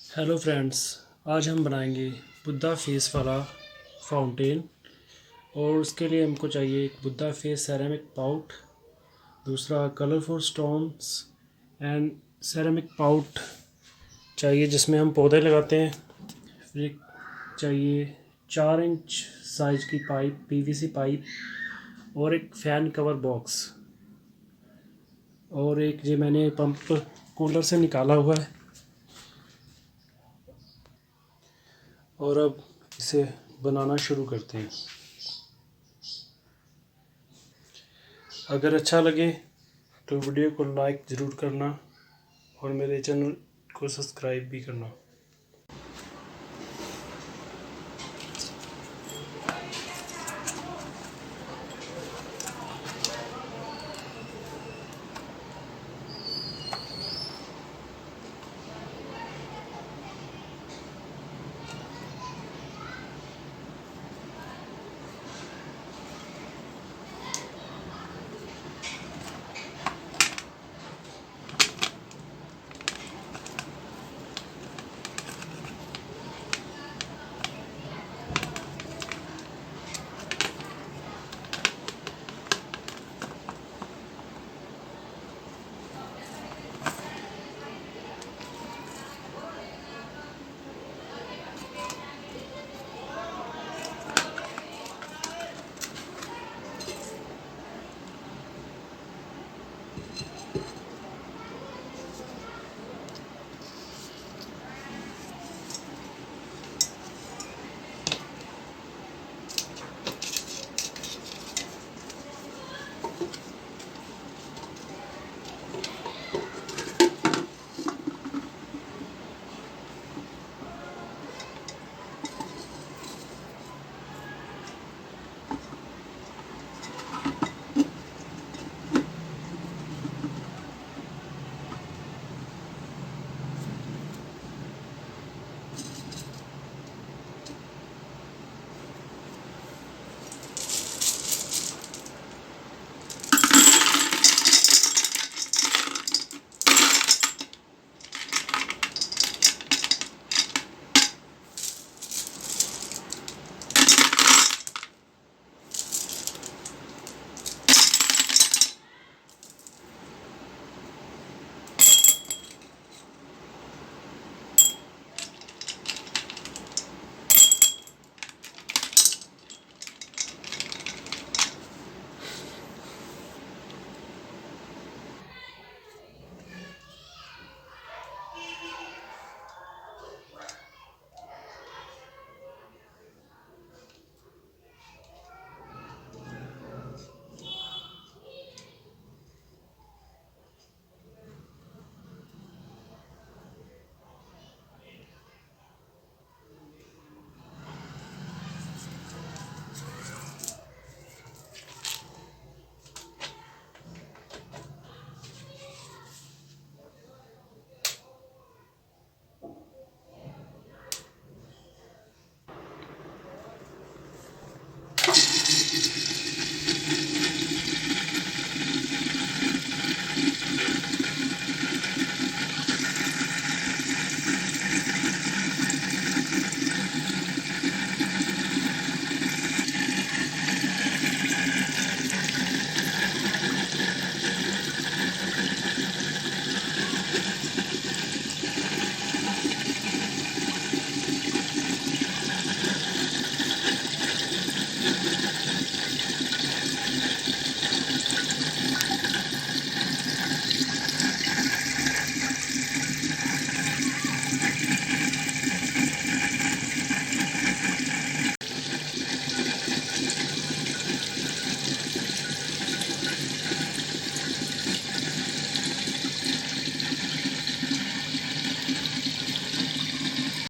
Hello friends, आज हम बनाएंगे बुद्धा फेस वाला फाउंटेन। और उसके लिए हमको चाहिए एक बुद्धा फेस सेरेमिक पाउट, दूसरा colourful stones and ceramic pout चाहिए जिसमें हम पौधे लगाते हैं। फिर एक चाहिए 4 इंच साइज की पाइप, पीवीसी पाइप, और एक फ़ैन कवर बॉक्स, और एक ये मैंने पंप कूलर से निकाला हुआ है। और अब इसे बनाना शुरू करते हैं। अगर अच्छा लगे तो वीडियो को लाइक ज़रूर करना और मेरे चैनल को सब्सक्राइब भी करना।